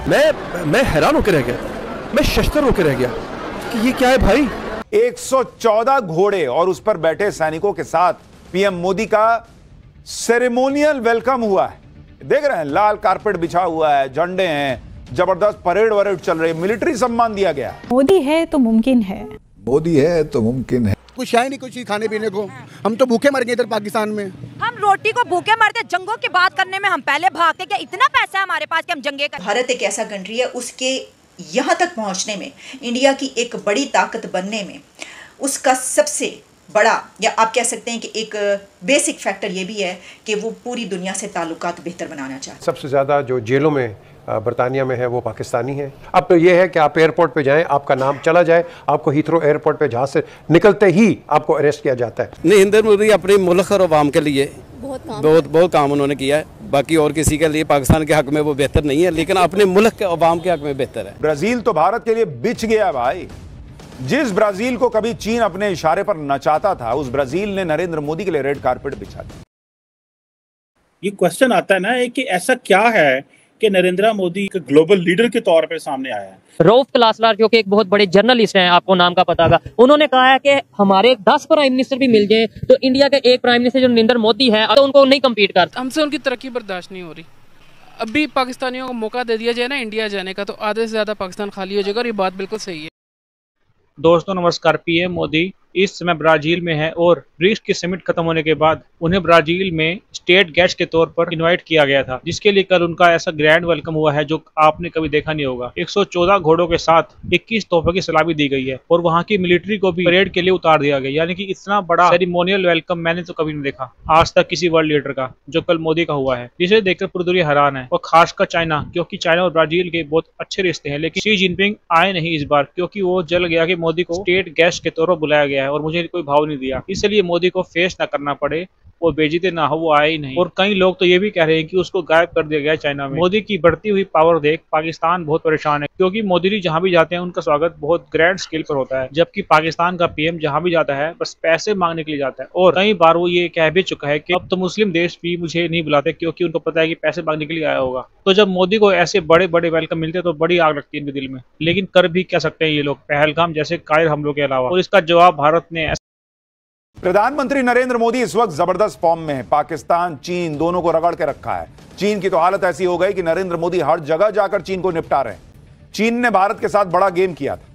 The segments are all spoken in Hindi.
मैं हैरान होकर रह गया, मैं शशतर होकर रह गया कि ये क्या है भाई। 114 घोड़े और उस पर बैठे सैनिकों के साथ पीएम मोदी का सेरेमोनियल वेलकम हुआ है। देख रहे हैं, लाल कारपेट बिछा हुआ है, झंडे हैं, जबरदस्त परेड वरेड चल रही है, मिलिट्री सम्मान दिया गया। मोदी है तो मुमकिन है, मोदी है तो मुमकिन है। कुछ है नहीं, कुछ चीज खाने पीने को, हम तो भूखे मर गए इधर पाकिस्तान में। हम रोटी को भूखे मरते, जंगों की बात करने में हम पहले भागते। क्या इतना पैसा है हमारे पास कि हम जंगे कर। भारत एक ऐसा कंट्री है, उसके यहाँ तक पहुँचने में, इंडिया की एक बड़ी ताकत बनने में, उसका सबसे बड़ा, या आप कह सकते हैं कि एक बेसिक फैक्टर ये भी है कि वो पूरी दुनिया से ताल्लुकात बेहतर बनाना चाहते हैं। सबसे ज़्यादा जो जेलों में बरतानिया में है वो पाकिस्तानी है। अब तो ये है कि आप एयरपोर्ट पे जाएं, आपका नाम चला जाए, आपको हीथ्रो एयरपोर्ट पे जहाज से निकलते ही आपको अरेस्ट किया जाता है। नरेंद्र मोदी अपने मुल्क और अवाम के लिए बहुत काम उन्होंने किया है। बाकी और किसी के लिए पाकिस्तान के हक में वो बेहतर नहीं है, लेकिन अपने मुल्क के अवाम के हक में बेहतर है। ब्राजील तो भारत के लिए बिछ गया भाई। जिस ब्राजील को कभी चीन अपने इशारे पर नचाता था, उस ब्राजील ने नरेंद्र मोदी के लिए रेड कारपेट बिछा दिया। ये क्वेश्चन आता है ना कि ऐसा क्या है कि नरेंद्र मोदी एक ग्लोबल लीडर के तौर पे सामने आया है। रऊफ क्लासलार जो कि एक बहुत बड़े जर्नलिस्ट हैं, आपको नाम का पता होगा, उन्होंने कहा है कि हमारे 10 प्राइम मिनिस्टर भी मिल जाए तो इंडिया के एक प्राइम मिनिस्टर जो नरेंद्र मोदी है तो उनको नहीं कम्पीट करता। हमसे उनकी तरक्की बर्दाश्त नहीं हो रही। अभी पाकिस्तानियों को मौका दे दिया जाए ना इंडिया जाने का, तो आधे से ज्यादा पाकिस्तान खाली हो जाएगा, और ये बात बिल्कुल सही है। दोस्तों नमस्कार। पीएम मोदी इस समय ब्राजील में है और ब्रिक्स की समिट खत्म होने के बाद उन्हें ब्राजील में स्टेट गेस्ट के तौर पर इनवाइट किया गया था, जिसके लिए कल उनका ऐसा ग्रैंड वेलकम हुआ है जो आपने कभी देखा नहीं होगा। 114 घोड़ों के साथ 21 तोपों की सलामी दी गई है और वहां की मिलिट्री को भी परेड के लिए उतार दिया गया। यानी कि इतना बड़ा सेरेमोनियल वेलकम मैंने तो कभी नहीं देखा आज तक किसी वर्ल्ड लीडर का, जो कल मोदी का हुआ है, जिसे देखकर पूरी दुनिया हैरान है। और खासकर चाइना, क्योंकि चाइना और ब्राजील के बहुत अच्छे रिश्ते हैं। लेकिन शी जिनपिंग आए नहीं इस बार, क्योंकि वो जल गया कि मोदी को स्टेट गेस्ट के तौर पर बुलाया गया है और मुझे कोई भाव नहीं दिया, इसलिए मोदी को फेस ना करना पड़े, वो बेइज्जती ना हो, वो आए ही नहीं। और कई लोग तो ये भी कह रहे हैं कि उसको गायब कर दिया गया चाइना में। मोदी की बढ़ती हुई पावर देख पाकिस्तान बहुत परेशान है, क्योंकि मोदी जी जहां भी जाते हैं उनका स्वागत बहुत ग्रैंड स्केल पर होता है, जबकि पाकिस्तान का पीएम जहां भी जाता है बस पैसे मांगने के लिए जाता है। और कई बार वो ये कह भी चुका है कि अब तो मुस्लिम देश भी मुझे नहीं बुलाते, क्योंकि उनको पता है कि पैसे मांगने के लिए आया होगा। तो जब मोदी को ऐसे बड़े बड़े वेलकम मिलते हैं तो बड़ी आग लगती है इनके दिल में। लेकिन कर भी क्या सकते हैं ये लोग, पहलगाम जैसे कायर हमलों के अलावा। और इसका जवाब भारत ने। प्रधानमंत्री नरेंद्र मोदी इस वक्त जबरदस्त फॉर्म में है। पाकिस्तान चीन दोनों को रगड़ के रखा है। चीन की तो हालत ऐसी हो गई कि नरेंद्र मोदी हर जगह जाकर चीन को निपटा रहे हैं। चीन ने भारत के साथ बड़ा गेम किया था,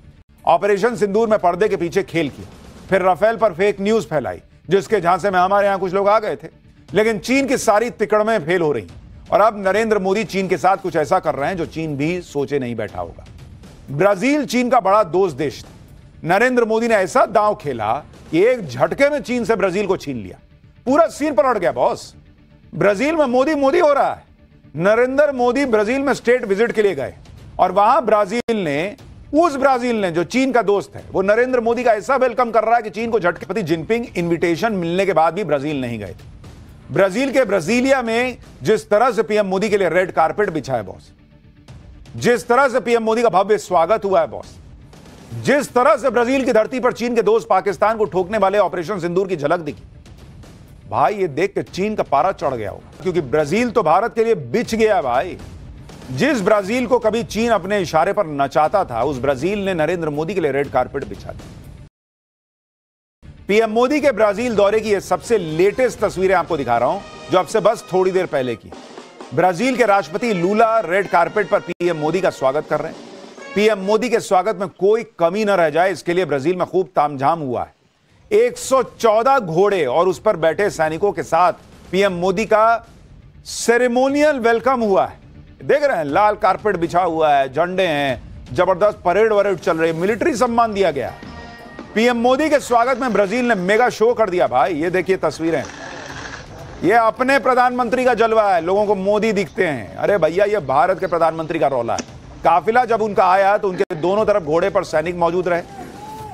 ऑपरेशन सिंदूर में पर्दे के पीछे खेल किया, फिर राफेल पर फेक न्यूज फैलाई, जिसके झांसे में हमारे यहां कुछ लोग आ गए थे। लेकिन चीन की सारी तिकड़में फेल हो रही और अब नरेंद्र मोदी चीन के साथ कुछ ऐसा कर रहे हैं जो चीन भी सोचे नहीं बैठा होगा। ब्राजील चीन का बड़ा दोस्त देश था। नरेंद्र मोदी ने ऐसा दांव खेला कि एक झटके में चीन से ब्राजील को छीन लिया। पूरा सीन पलट गया बॉस। ब्राजील में मोदी मोदी हो रहा है। नरेंद्र मोदी ब्राजील में स्टेट विजिट के लिए गए और वहां उस ब्राजील ने जो चीन का दोस्त है, वो नरेंद्र मोदी का ऐसा वेलकम कर रहा है कि चीन को झटके। पति जिनपिंग इन्विटेशन मिलने के बाद भी ब्राजील नहीं गए थे। ब्राजील के ब्राजीलिया में जिस तरह से पीएम मोदी के लिए रेड कारपेट बिछा है बॉस, जिस तरह से पीएम मोदी का भव्य स्वागत हुआ है बॉस, जिस तरह से ब्राजील की धरती पर चीन के दोस्त पाकिस्तान को ठोकने वाले ऑपरेशन सिंदूर की झलक दिखी, भाई ये देख के चीन का पारा चढ़ गया होगा। क्योंकि ब्राजील तो भारत के लिए बिछ गया भाई। जिस ब्राजील को कभी चीन अपने इशारे पर नचाता था, उस ब्राजील ने नरेंद्र मोदी के लिए रेड कारपेट बिछा दिया। पीएम मोदी के ब्राजील दौरे की ये सबसे लेटेस्ट तस्वीरें आपको दिखा रहा हूं, जो अब से बस थोड़ी देर पहले की। ब्राजील के राष्ट्रपति लूला रेड कारपेट पर पीएम मोदी का स्वागत कर रहे हैं। पीएम मोदी के स्वागत में कोई कमी न रह जाए, इसके लिए ब्राजील में खूब तामझाम हुआ है। 114 घोड़े और उस पर बैठे सैनिकों के साथ पीएम मोदी का सेरेमोनियल वेलकम हुआ है। देख रहे हैं, लाल कारपेट बिछा हुआ है, झंडे हैं, जबरदस्त परेड वरेड चल रही है, मिलिट्री सम्मान दिया गया। पीएम मोदी के स्वागत में ब्राजील ने मेगा शो कर दिया भाई। ये देखिए तस्वीरें, ये अपने प्रधानमंत्री का जलवा है, लोगों को मोदी दिखते हैं। अरे भैया, ये भारत के प्रधानमंत्री का रौला है। काफिला जब उनका आया तो उनके दोनों तरफ घोड़े पर सैनिक मौजूद रहे।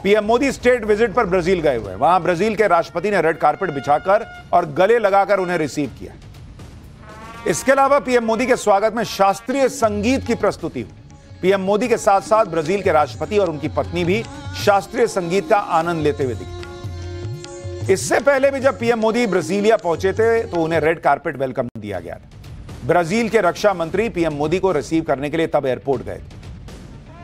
पीएम मोदी स्टेट विजिट पर ब्राजील गए हुए, वहां ब्राजील के राष्ट्रपति ने रेड कारपेट बिछाकर और गले लगाकर उन्हें रिसीव किया। इसके अलावा पीएम मोदी के स्वागत में शास्त्रीय संगीत की प्रस्तुति हुई। पीएम मोदी के साथ साथ ब्राजील के राष्ट्रपति और उनकी पत्नी भी शास्त्रीय संगीत का आनंद लेते हुए दिखे। इससे पहले भी जब पीएम मोदी ब्राजीलिया पहुंचे थे तो उन्हें रेड कारपेट वेलकम दिया गया था। ब्राजील के रक्षा मंत्री पीएम मोदी को रिसीव करने के लिए तब एयरपोर्ट गए थे।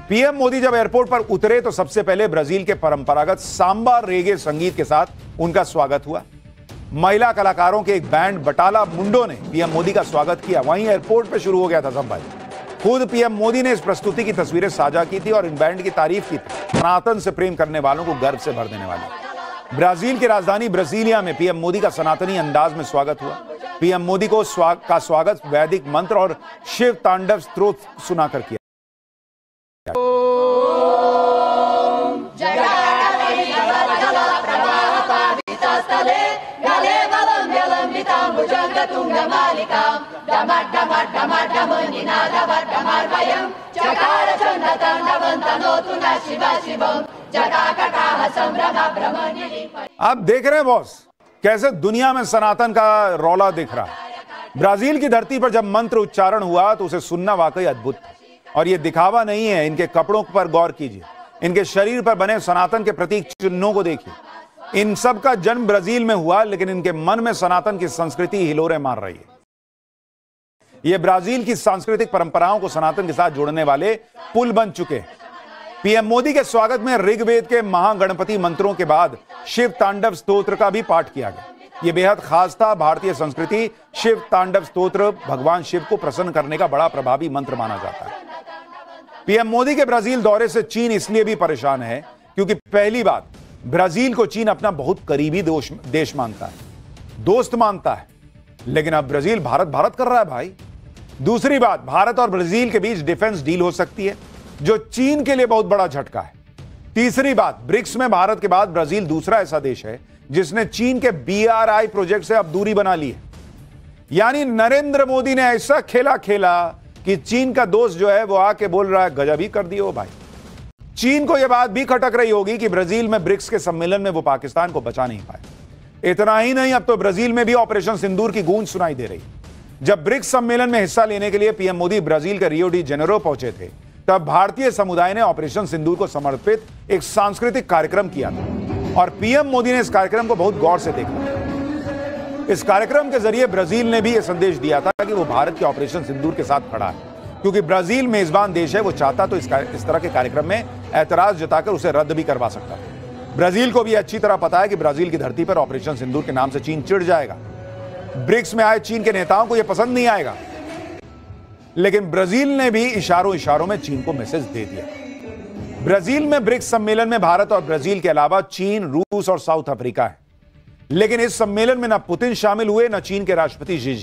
पीएम मोदी जब एयरपोर्ट पर उतरे तो सबसे पहले ब्राजील के परंपरागत सांबा रेगे संगीत के साथ उनका स्वागत हुआ। महिला कलाकारों के एक बैंड बटाला मुंडो ने पीएम मोदी का स्वागत किया। वहीं एयरपोर्ट पे शुरू हो गया था सब भाई। खुद पीएम मोदी ने इस प्रस्तुति की तस्वीरें साझा की थी और इन बैंड की तारीफ की थी। सनातन से प्रेम करने वालों को गर्व से भर देने वाले। ब्राजील की राजधानी ब्राजीलिया में पीएम मोदी का सनातनी अंदाज में स्वागत हुआ। पीएम मोदी को स्वागत वैदिक मंत्र और शिव तांडव स्तोत्र सुनाकर किया। आप देख रहे हैं बॉस कैसे दुनिया में सनातन का रौला दिख रहा है। ब्राजील की धरती पर जब मंत्र उच्चारण हुआ तो उसे सुनना वाकई अद्भुत था। और यह दिखावा नहीं है। इनके कपड़ों पर गौर कीजिए, इनके शरीर पर बने सनातन के प्रतीक चिन्हों को देखिए। इन सब का जन्म ब्राजील में हुआ, लेकिन इनके मन में सनातन की संस्कृति हिलोरे मार रही है। ये ब्राजील की सांस्कृतिक परंपराओं को सनातन के साथ जोड़ने वाले पुल बन चुके हैं। पीएम मोदी के स्वागत में ऋग्वेद के महागणपति मंत्रों के बाद शिव तांडव स्तोत्र का भी पाठ किया गया। यह बेहद खास था। भारतीय संस्कृति शिव तांडव स्तोत्र भगवान शिव को प्रसन्न करने का बड़ा प्रभावी मंत्र माना जाता है। पीएम मोदी के ब्राजील दौरे से चीन इसलिए भी परेशान है क्योंकि पहली बात, ब्राजील को चीन अपना बहुत करीबी देश मानता है, दोस्त मानता है। लेकिन अब ब्राजील भारत कर रहा है भाई। दूसरी बात, भारत और ब्राजील के बीच डिफेंस डील हो सकती है जो चीन के लिए बहुत बड़ा झटका है। तीसरी बात, ब्रिक्स में भारत के बाद ब्राजील दूसरा ऐसा देश है जिसने चीन के BRI प्रोजेक्ट से अब दूरी बना ली है। यानी नरेंद्र मोदी ने ऐसा खेला कि चीन का दोस्त जो है वो आके बोल रहा है गजब ही कर दिए हो भाई। चीन को यह बात भी खटक रही होगी कि ब्राजील में ब्रिक्स के सम्मेलन में वो पाकिस्तान को बचा नहीं पाए। इतना ही नहीं, अब तो ब्राजील में भी ऑपरेशन सिंदूर की गूंज सुनाई दे रही। जब ब्रिक्स सम्मेलन में हिस्सा लेने के लिए पीएम मोदी ब्राजील के रियो डी जेनेरो पहुंचे थे, तब भारतीय समुदाय ने ऑपरेशन सिंदूर को समर्पित एक सांस्कृतिक कार्यक्रम किया था और पीएम मोदी ने इस कार्यक्रम को बहुत गौर से देखा। इस कार्यक्रम के जरिए ब्राजील ने भी यह संदेश दिया था कि वो भारत के ऑपरेशन सिंदूर के साथ खड़ा है। क्योंकि ब्राजील मेजबान देश है, वो चाहता तो इस तरह के कार्यक्रम में ऐतराज जताकर उसे रद्द भी करवा सकता था। ब्राजील को भी अच्छी तरह पता है कि ब्राजील की धरती पर ऑपरेशन सिंदूर के नाम से चीन चिढ़ जाएगा। ब्रिक्स में आए चीन के नेताओं को यह पसंद नहीं आएगा। लेकिन ब्राजील ने भी इशारों में चीन को मैसेज दे दिया। ब्राजील में ब्रिक्स सम्मेलन में भारत और ब्राजील के अलावा चीन, रूस और साउथ अफ्रीका है। लेकिन इस सम्मेलन में न पुतिन शामिल हुए, न चीन के राष्ट्रपति शी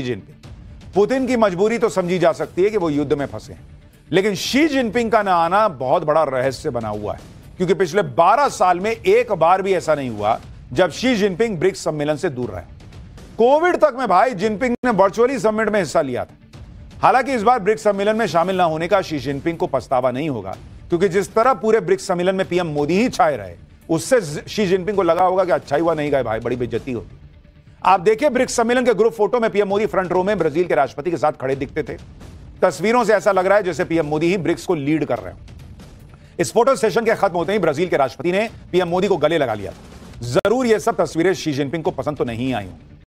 जिनपिंग। पुतिन की मजबूरी तो समझी जा सकती है कि वो युद्ध में फंसे हैं, लेकिन शी जिनपिंग का न आना बहुत बड़ा रहस्य बना हुआ है। क्योंकि पिछले 12 साल में एक बार भी ऐसा नहीं हुआ जब शी जिनपिंग ब्रिक्स सम्मेलन से दूर रहे। कोविड तक में भाई जिनपिंग ने वर्चुअली समिट में हिस्सा लिया था। हालांकि इस बार ब्रिक्स सम्मेलन में शामिल न होने का शी जिनपिंग को पछतावा नहीं होगा, क्योंकि जिस तरह पूरे ब्रिक्स सम्मेलन में पीएम मोदी ही छाए रहे, उससे शी जिनपिंग को लगा होगा कि अच्छा हुआ नहीं गए भाई, बड़ी बेइज्जती होती। आप देखिए ब्रिक्स सम्मेलन के ग्रुप फोटो में पीएम मोदी फ्रंट रो में ब्राजील के राष्ट्रपति के साथ खड़े दिखते थे। तस्वीरों से ऐसा लग रहा है जैसे पीएम मोदी ही ब्रिक्स को लीड कर रहे हैं। इस फोटो सेशन के खत्म होते ही ब्राजील के राष्ट्रपति ने पीएम मोदी को गले लगा लिया। जरूर यह सब तस्वीरें शी जिनपिंग को पसंद तो नहीं आई हों।